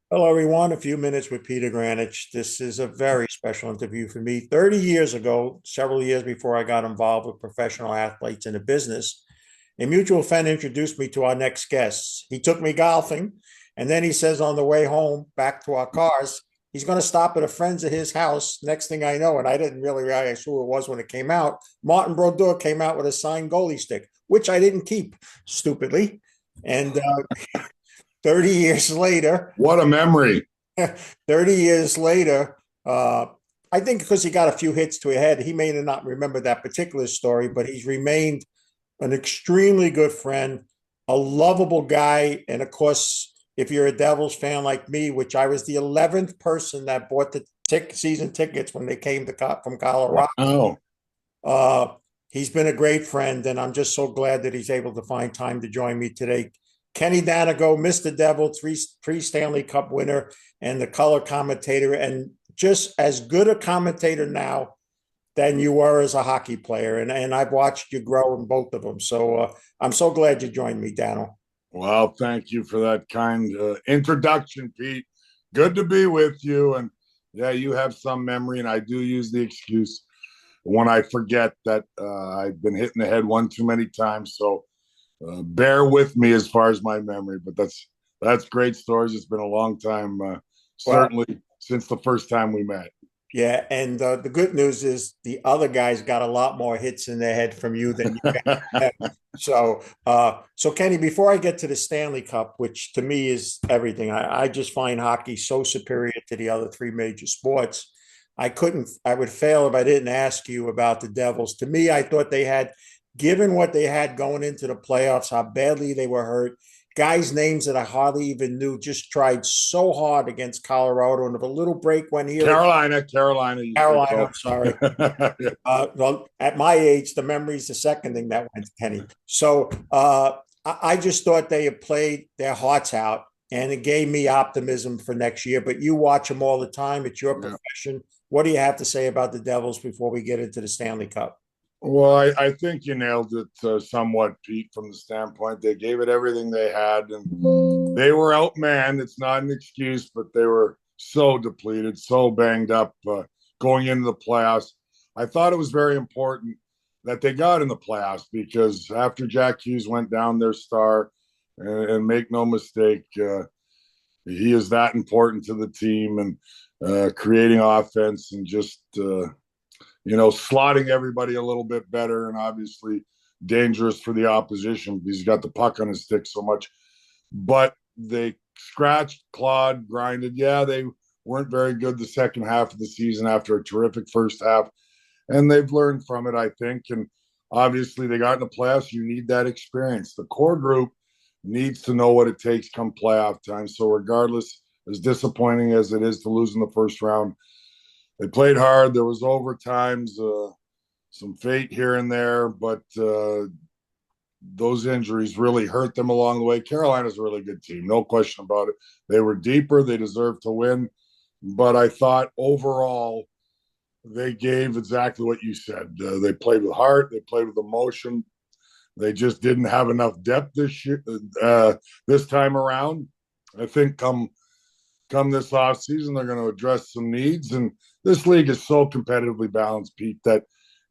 Hello, everyone. A few minutes with Peter Grandich. This is a very special interview for me. 30 years ago, several years before I got involved with professional athletes in the business, a mutual friend introduced me to our next guest. He took me golfing, and then he says on the way home back to our cars, he's going to stop at a friend's at his house. Next thing I know, and I didn't really realize who it was when it came out, Martin Brodeur came out with a signed goalie stick, which I didn't keep, stupidly. And 30 years later, What a memory. 30 years later, I think because he got a few hits to his head, he may not remember that particular story, but he's remained an extremely good friend, a lovable guy. And of course, if you're a Devils fan like me, which I was the 11th person that bought the season tickets when they came from Colorado, Wow. uh, he's been a great friend. And I'm just so glad that he's able to find time to join me today. Kenny Daneyko, Mr. Devil, three Stanley Cup winner, and the color commentator, and just as good a commentator now than you were as a hockey player. And I've watched you grow in both of them. So I'm so glad you joined me, Dano. Well, thank you for that kind introduction, Pete. Good to be with you. And yeah, you have some memory, and I do use the excuse when I forget that I've been hit in the head one too many times. So bear with me as far as my memory. But that's great stories. It's been a long time, Well, certainly since the first time we met. yeah, and the good news is the other guys got a lot more hits in their head from you than you got. So Kenny, before I get to the Stanley Cup, which to me is everything, I just find hockey so superior to the other three major sports. I would fail if I didn't ask you about the Devils. To me, I thought they had, given what they had going into the playoffs, how badly they were hurt, guys' names that I hardly even knew, just tried so hard against Colorado, and if a little break went here, Carolina, you should Carolina, go. I'm sorry. Well, at my age, the memory's the second thing that went to Kenny. So I just thought they had played their hearts out, and it gave me optimism for next year. But you watch them all the time. It's your Yeah. profession. What do you have to say about the Devils before we get into the Stanley Cup? Well, I think you nailed it somewhat, Pete, from the standpoint they gave it everything they had, and they were outmanned. It's not an excuse, but they were so depleted, so banged up going into the playoffs. I thought it was very important that they got in the playoffs because after Jack Hughes went down, their star, and make no mistake, he is that important to the team and creating offense and just slotting everybody a little bit better, and obviously dangerous for the opposition because he's got the puck on his stick so much. But they scratched, clawed, grinded. Yeah, they weren't very good the second half of the season after a terrific first half, and they've learned from it, I think. And obviously, they got in the playoffs. You need that experience. The core group needs to know what it takes come playoff time. So, regardless, as disappointing as it is to lose in the first round, they played hard. There was overtimes, some fate here and there, but those injuries really hurt them along the way. Carolina's a really good team, no question about it. They were deeper. They deserved to win, but I thought overall they gave exactly what you said. They played with heart. They played with emotion. They just didn't have enough depth this year, this time around. I think come this off season, they're going to address some needs. And this league is so competitively balanced, Pete, that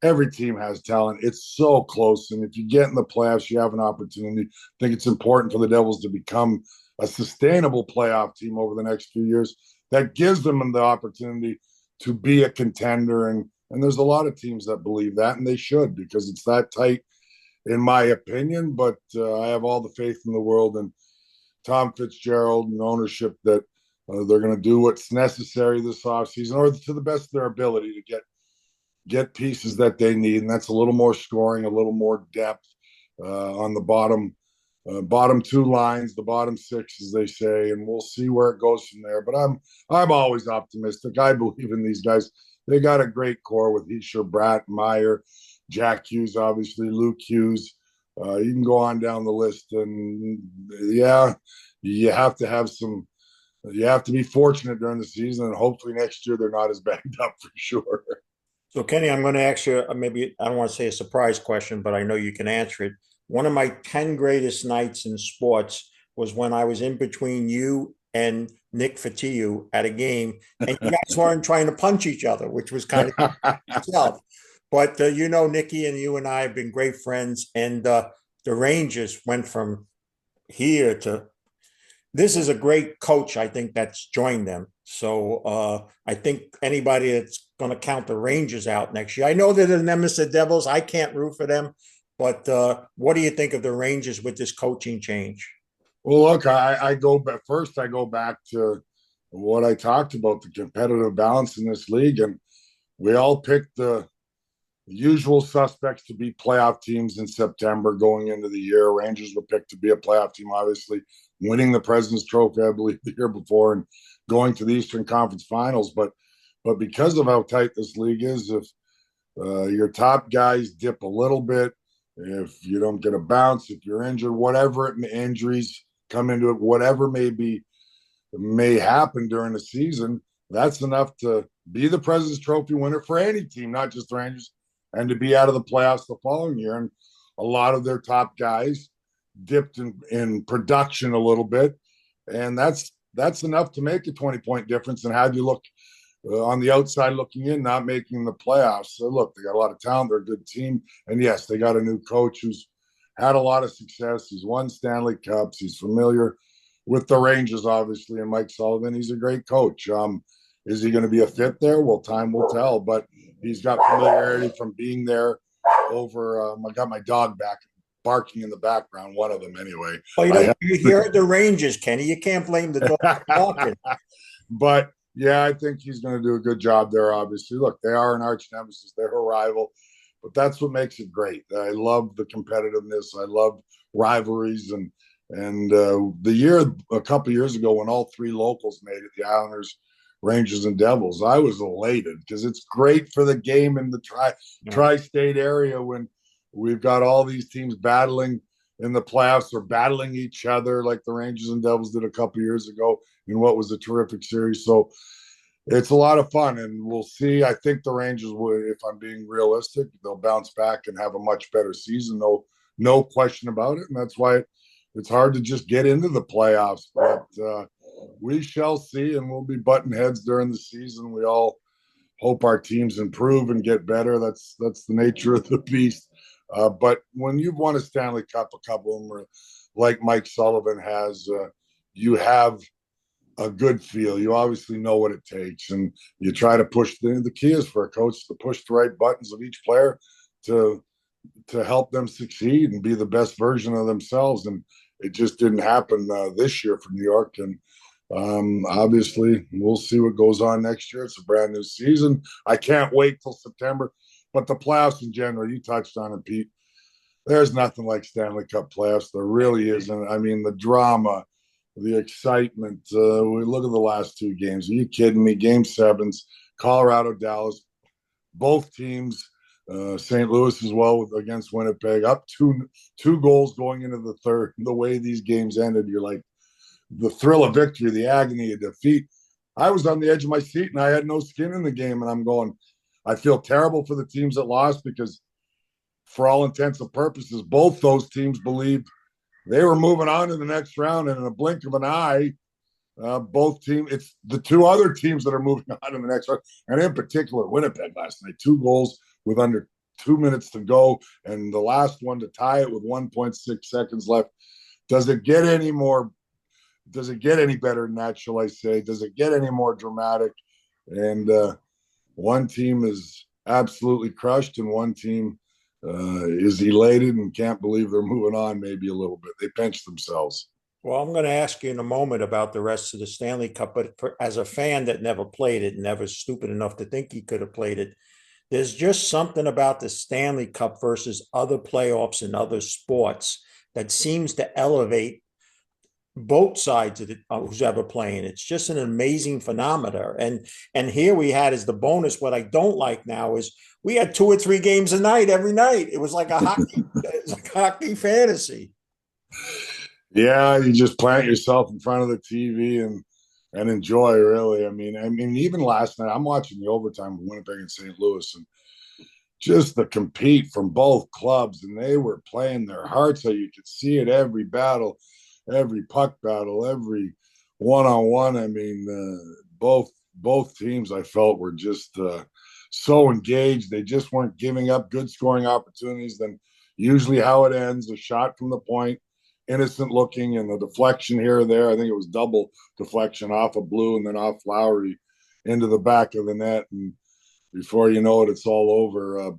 every team has talent. It's so close. And if you get in the playoffs, you have an opportunity. I think it's important for the Devils to become a sustainable playoff team over the next few years. That gives them the opportunity to be a contender. And there's a lot of teams that believe that, and they should, because it's that tight, in my opinion. But I have all the faith in the world in Tom Fitzgerald and ownership that they're going to do what's necessary this offseason, or to the best of their ability, to get pieces that they need, and that's a little more scoring, a little more depth on the bottom two lines, the bottom six, as they say, and we'll see where it goes from there. But I'm always optimistic. I believe in these guys. They got a great core with Hischer, Bratt, Meyer, Jack Hughes, obviously Luke Hughes. You can go on down the list, and yeah, you have to have some. You have to be fortunate during the season, and hopefully next year they're not as banged up for sure. So, Kenny, I'm going to ask you maybe I don't want to say a surprise question, but I know you can answer it. One of my 10 greatest nights in sports was when I was in between you and Nick Fatiou at a game, and you guys weren't trying to punch each other, which was kind of yourself. But Nicky and you and I have been great friends, and the Rangers went from here to this is a great coach, I think, that's joined them. So I think anybody that's going to count the Rangers out next year, I know they're the nemesis Devils. I can't root for them. But what do you think of the Rangers with this coaching change? Well, look, I go back first. I go back to what I talked about, the competitive balance in this league. And we all picked the usual suspects to be playoff teams in September going into the year. Rangers were picked to be a playoff team, obviously, winning the President's Trophy, I believe, the year before and going to the Eastern Conference Finals. But because of how tight this league is, if your top guys dip a little bit, if you don't get a bounce, if you're injured, whatever injuries come into it, whatever may happen during the season, that's enough to be the President's Trophy winner for any team, not just the Rangers, and to be out of the playoffs the following year. And a lot of their top guys dipped in production a little bit, and that's enough to make a 20-point difference and have you look on the outside looking in, not making the playoffs. So look, they got a lot of talent. They're a good team, and yes, they got a new coach who's had a lot of success. He's won Stanley Cups. He's familiar with the Rangers, obviously, and Mike Sullivan. He's a great coach. Is he going to be a fit there? Well, time will tell, but he's got familiarity from being there over. I got my dog back barking in the background, one of them anyway. Well, you hear the Rangers, Kenny. You can't blame the dog barking. But yeah, I think he's going to do a good job there, obviously. Look, they are an arch nemesis. They're a rival, but that's what makes it great. I love the competitiveness. I love rivalries. And a couple of years ago when all three locals made it, the Islanders, Rangers, and Devils, I was elated because it's great for the game in the tri-state area when we've got all these teams battling in the playoffs or battling each other like the Rangers and Devils did a couple of years ago in what was a terrific series. So it's a lot of fun, and we'll see. I think the Rangers will, if I'm being realistic, they'll bounce back and have a much better season, no question about it. And that's why it's hard to just get into the playoffs. But we shall see, and we'll be butting heads during the season. We all hope our teams improve and get better. That's the nature of the beast. But when you've won a Stanley Cup, a couple of them are like Mike Sullivan has, you have a good feel. You obviously know what it takes, and you try to push. The key is for a coach to push the right buttons of each player to help them succeed and be the best version of themselves. And it just didn't happen this year for New York. And obviously, we'll see what goes on next year. It's a brand new season. I can't wait till September. But the playoffs in general, you touched on it, Pete. There's nothing like Stanley Cup playoffs. There really isn't. I mean, the drama, the excitement. We look at the last two games. Are you kidding me? Game sevens, Colorado, Dallas, both teams. St. Louis as well against Winnipeg, up two goals going into the third. The way these games ended, you're like, the thrill of victory, the agony of defeat. I was on the edge of my seat and I had no skin in the game, and I'm going, I feel terrible for the teams that lost because for all intents and purposes, both those teams believed they were moving on to the next round, and in a blink of an eye, both teams, it's the two other teams that are moving on to the next round, and in particular, Winnipeg last night, 2 goals with under 2 minutes to go, and the last one to tie it with 1.6 seconds left. Does it get any better than that, shall I say? Does it get any more dramatic? And one team is absolutely crushed, and one team is elated and can't believe they're moving on maybe a little bit. They pinched themselves. Well, I'm going to ask you in a moment about the rest of the Stanley Cup, but as a fan that never played it, never stupid enough to think he could have played it, there's just something about the Stanley Cup versus other playoffs in other sports that seems to elevate both sides of who's ever playing. It's just an amazing phenomenon. And here we had as the bonus, what I don't like now is we had 2 or 3 games a night every night. It was like a hockey fantasy. Yeah, you just plant yourself in front of the TV and enjoy, really. I mean, even last night, I'm watching the overtime of Winnipeg and St. Louis, and just the compete from both clubs, and they were playing their hearts out. You could see it every battle, every puck battle, every one-on-one. I mean, both teams I felt were just so engaged. They just weren't giving up good scoring opportunities. Then usually how it ends, a shot from the point, innocent looking, and a deflection here or there. I think it was double deflection off of Blue and then off Lowry into the back of the net. And before you know it, it's all over.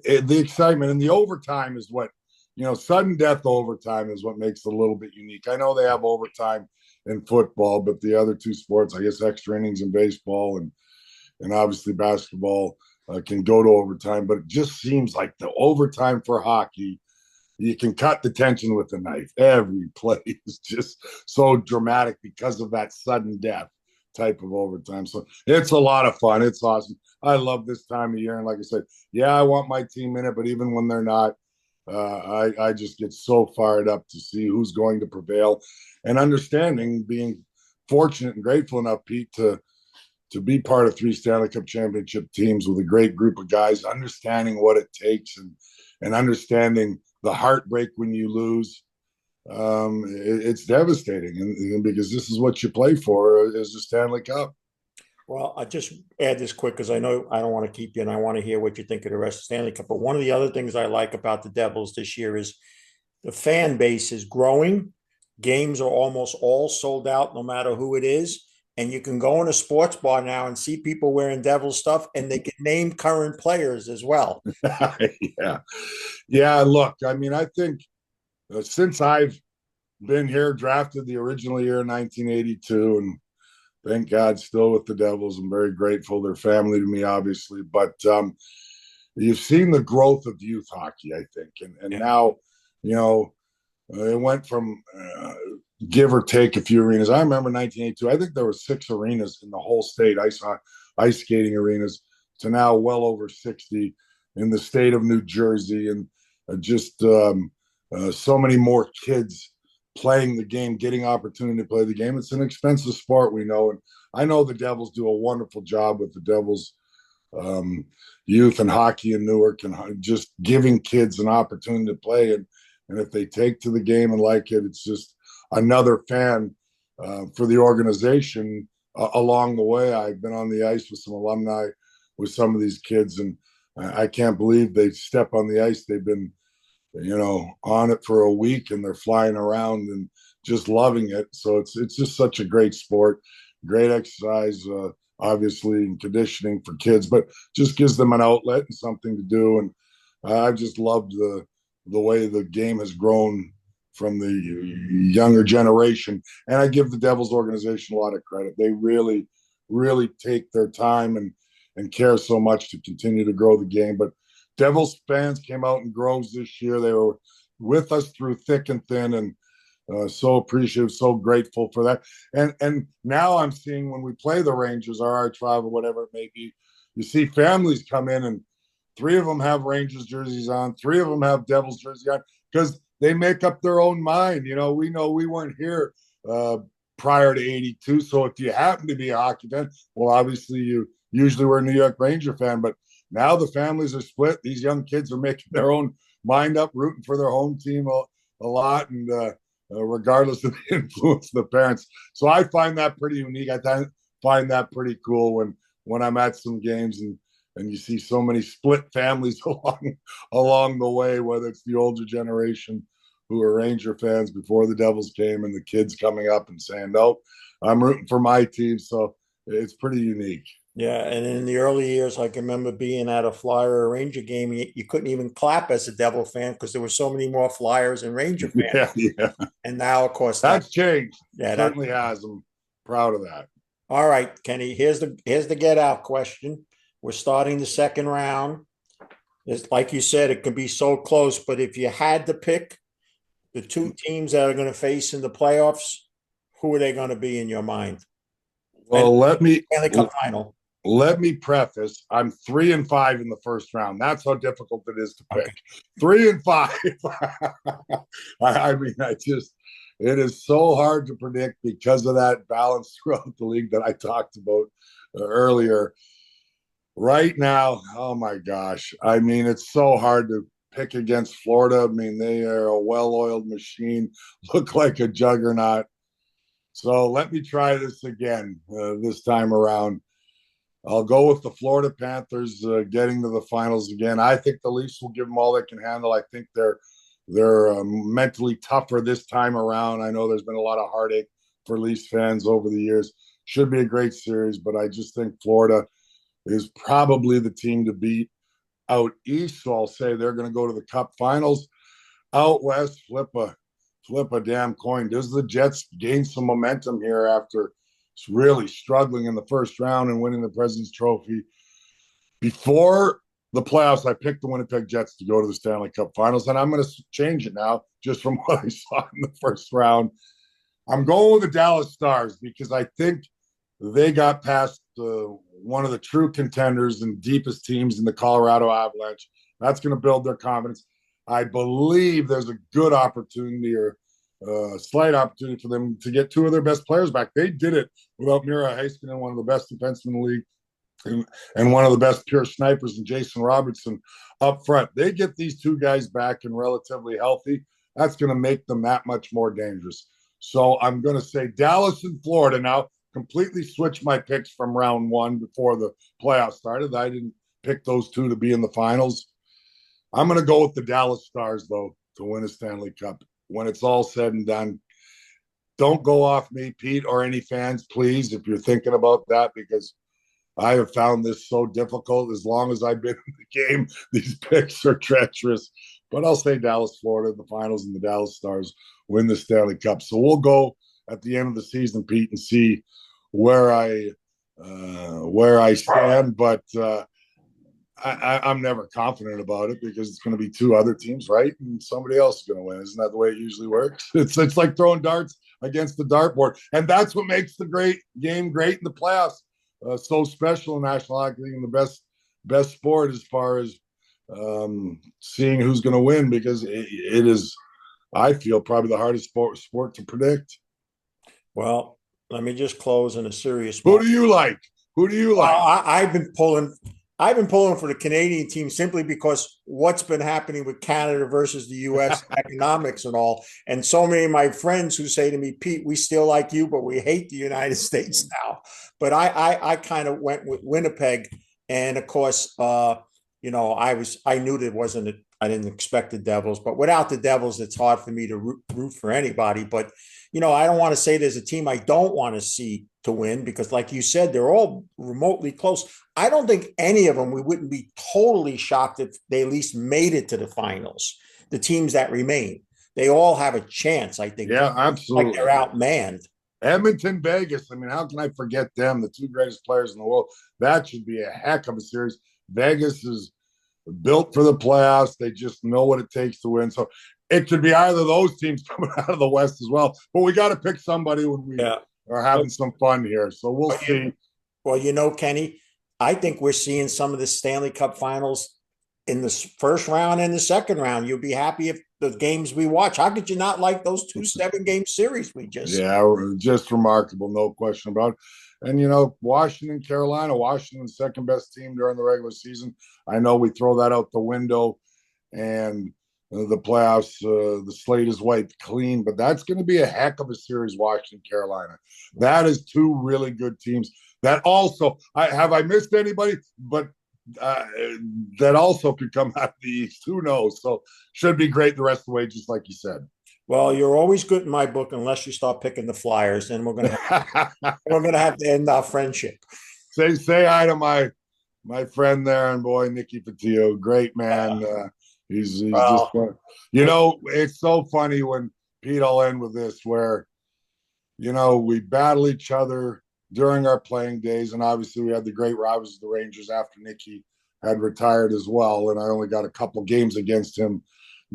The excitement and the overtime is what, sudden death overtime is what makes it a little bit unique. I know they have overtime in football, but the other two sports, I guess, extra innings in baseball and obviously basketball can go to overtime. But it just seems like the overtime for hockey, you can cut the tension with a knife. Every play is just so dramatic because of that sudden death type of overtime. So it's a lot of fun. It's awesome. I love this time of year. And like I said, yeah, I want my team in it, but even when they're not, I just get so fired up to see who's going to prevail and understanding, being fortunate and grateful enough, Pete, to be part of 3 Stanley Cup championship teams with a great group of guys, understanding what it takes and understanding the heartbreak when you lose. It's devastating, and because this is what you play for is the Stanley Cup. Well, I just add this quick because I know I don't want to keep you and I want to hear what you think of the rest of the Stanley Cup. But one of the other things I like about the Devils this year is the fan base is growing. Games are almost all sold out, no matter who it is. And you can go in a sports bar now and see people wearing Devil stuff, and they can name current players as well. Yeah. Look, I mean, I think since I've been here, drafted the original year 1982, and thank God still with the Devils. I'm very grateful. They're family to me, obviously. But you've seen the growth of youth hockey, I think. And now, it went from give or take a few arenas. I remember 1982, I think there were 6 arenas in the whole state, ice skating arenas, to now well over 60 in the state of New Jersey. And just so many more kids playing the game, getting opportunity to play the game. It's an expensive sport, we know. And I know the Devils do a wonderful job with the Devils youth and hockey in Newark, and just giving kids an opportunity to play. And if they take to the game and like it, it's just another fan for the organization along the way. I've been on the ice with some alumni with some of these kids, and I can't believe they step on the ice. They've been on it for a week, and they're flying around and just loving it. So it's just such a great sport, great exercise, obviously, and conditioning for kids, but just gives them an outlet and something to do. And I've just loved the way the game has grown from the younger generation. And I give the Devils organization a lot of credit. They really, really take their time and care so much to continue to grow the game. But Devils fans came out in droves this year. They were with us through thick and thin, and so appreciative, so grateful for that. And now I'm seeing when we play the Rangers, our arch rival, whatever it may be, you see families come in, and 3 of them have Rangers jerseys on, 3 of them have Devils jerseys on, because they make up their own mind. We know we weren't here prior to 82. So if you happen to be a hockey fan, well, obviously you usually were a New York Ranger fan, but now the families are split. These young kids are making their own mind up, rooting for their home team a lot, and regardless of the influence of the parents. So I find that pretty unique. I find that pretty cool when I'm at some games and you see so many split families along the way, whether it's the older generation who are Ranger fans before the Devils came, and the kids coming up and saying, "Nope, I'm rooting for my team." So it's pretty unique. Yeah, and in the early years, I can remember being at a Flyer or Ranger game. You couldn't even clap as a Devil fan because there were so many more Flyers and Ranger fans. Yeah. And now, of course, that's changed. Yeah, certainly has. I'm proud of that. All right, Kenny. Here's the get out question. We're starting the second round. It's like you said, it could be so close, but if you had to pick the 2 teams that are going to face in the playoffs, who are they going to be in your mind? Well, let me final. Let me preface, I'm 3-5 in the first round. That's how difficult it is to pick. Okay. 3-5. I mean, it is so hard to predict because of that balance throughout the league that I talked about earlier. Right now, oh my gosh. I mean, it's so hard to pick against Florida. I mean, they are a well-oiled machine, look like a juggernaut. So let me try this again this time around. I'll go with the Florida Panthers getting to the finals again. I think the Leafs will give them all they can handle. I think they're mentally tougher this time around. I know there's been a lot of heartache for Leafs fans over the years. Should be a great series, but I just think Florida is probably the team to beat out east. So I'll say they're going to go to the Cup Finals. Out west, flip a damn coin. Does the Jets gain some momentum here after really struggling in the first round and winning the President's Trophy? Before the playoffs, I picked the Winnipeg Jets to go to the Stanley Cup Finals, and I'm going to change it now just from what I saw in the first round. I'm going with the Dallas Stars because I think they got past one of the true contenders and deepest teams in the Colorado Avalanche. That's going to build their confidence. I believe there's a good opportunity or slight opportunity for them to get two of their best players back. They did it without Mira Heiskanen, one of the best defensemen in the league, and one of the best pure snipers in Jason Robertson up front. They get these two guys back and relatively healthy. That's going to make them that much more dangerous. So I'm going to say Dallas and Florida now. Completely switched my picks from round one before the playoffs started. I didn't pick those two to be in the finals. I'm going to go with the Dallas Stars, though, to win a Stanley Cup. When it's all said and done, don't go off me, Pete, or any fans, please, if you're thinking about that, because I have found this so difficult. As long as I've been in the game, these picks are treacherous. But I'll say Dallas, Florida, the finals, and the Dallas Stars win the Stanley Cup. So we'll go at the end of the season, Pete, and see where I stand. But I'm never confident about it because it's going to be two other teams, right? And somebody else is going to win. Isn't that the way it usually works? It's like throwing darts against the dartboard. And that's what makes the great game great in the playoffs. So special in National Hockey League and the best sport as far as seeing who's going to win, because it is, I feel, probably the hardest sport to predict. Well, let me just close in a serious Who do you like? I've been pulling for the Canadian team simply because what's been happening with Canada versus the U.S. economics and all. And so many of my friends who say to me, Pete, we still like you, but we hate the United States now. But I kind of went with Winnipeg. And of course, I knew there wasn't, I didn't expect the Devils, but without the Devils, it's hard for me to root for anybody. But, I don't want to say there's a team I don't want to see to win because, like you said, they're all remotely close. I don't think any of them, we wouldn't be totally shocked if they at least made it to the finals. The teams that remain, they all have a chance, I think. Yeah, absolutely. Like they're outmanned. Edmonton, Vegas. I mean, how can I forget them? The two greatest players in the world. That should be a heck of a series. Vegas is built for the playoffs. They just know what it takes to win. So it could be either of those teams coming out of the West as well. But we got to pick somebody when we are having some fun here. So we'll see. Well, Kenny, I think we're seeing some of the Stanley Cup finals in the first round and the second round. You'll be happy if the games we watch. How could you not like those 2 7-game series we just just remarkable, no question about it. And Washington, Carolina, Washington's second best team during the regular season. I know we throw that out the window, and the playoffs, the slate is wiped clean, but that's going to be a heck of a series, Washington, Carolina. That is two really good teams. That also, I missed anybody? But that also could come out of the East. Who knows? So should be great the rest of the way, just like you said. Well, you're always good in my book unless you start picking the Flyers, and we're gonna have to end our friendship. Say hi to my friend there and boy Nicky Patillo, great man. He's just fun. It's so funny when Pete. I'll end with this where we battle each other during our playing days, and obviously we had the great rivals of the Rangers after Nicky had retired as well, and I only got a couple games against him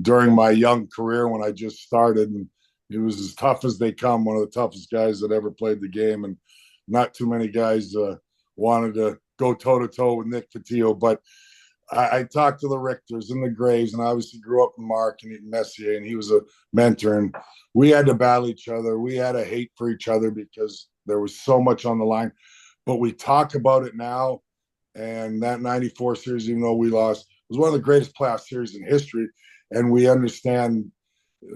during my young career when I just started, and he was as tough as they come, one of the toughest guys that ever played the game, and not too many guys wanted to go toe-to-toe with Nick Patillo, but I talked to the Richters and the Graves, and I obviously grew up with Mark and Messier, and he was a mentor, and we had to battle each other. We had a hate for each other because there was so much on the line, but we talk about it now, and that 94 series, even though we lost, was one of the greatest playoff series in history. And we understand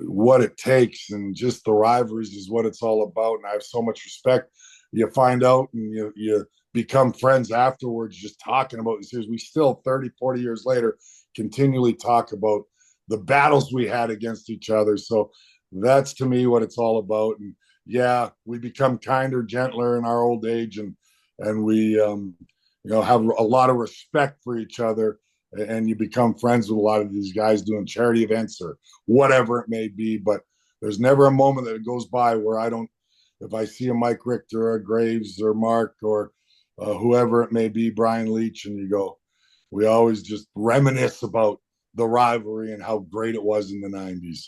what it takes, and just the rivalries is what it's all about. And I have so much respect. You find out and you become friends afterwards, just talking about this. We still 30, 40 years later continually talk about the battles we had against each other. So that's to me what it's all about. And yeah, we become kinder, gentler in our old age, and we have a lot of respect for each other, and you become friends with a lot of these guys doing charity events or whatever it may be. But there's never a moment that goes by where I don't, if I see a Mike Richter or a Graves or Mark or whoever it may be, Brian Leach, and you go, we always just reminisce about the rivalry and how great it was in the 90s.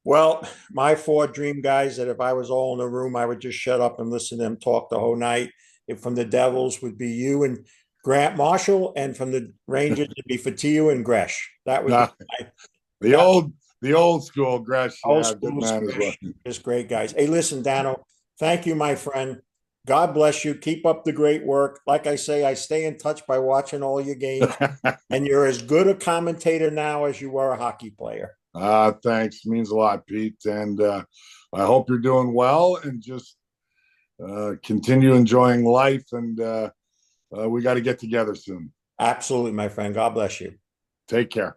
Well, my four dream guys that if I was all in a room, I would just shut up and listen to them talk the whole night. If from the Devils would be you and Grant Marshall, and from the Rangers it'd be Fatiou and Gresh. That would be my, the that, old school Gresh. old Yeah, good school man as well. Just great guys. Hey, listen, Dano, thank you, my friend. God bless you. Keep up the great work. Like I say, I stay in touch by watching all your games, and you're as good a commentator now as you were a hockey player. Thanks. Means a lot, Pete. And I hope you're doing well, and just continue enjoying life. And we got to get together soon. Absolutely, my friend. God bless you. Take care.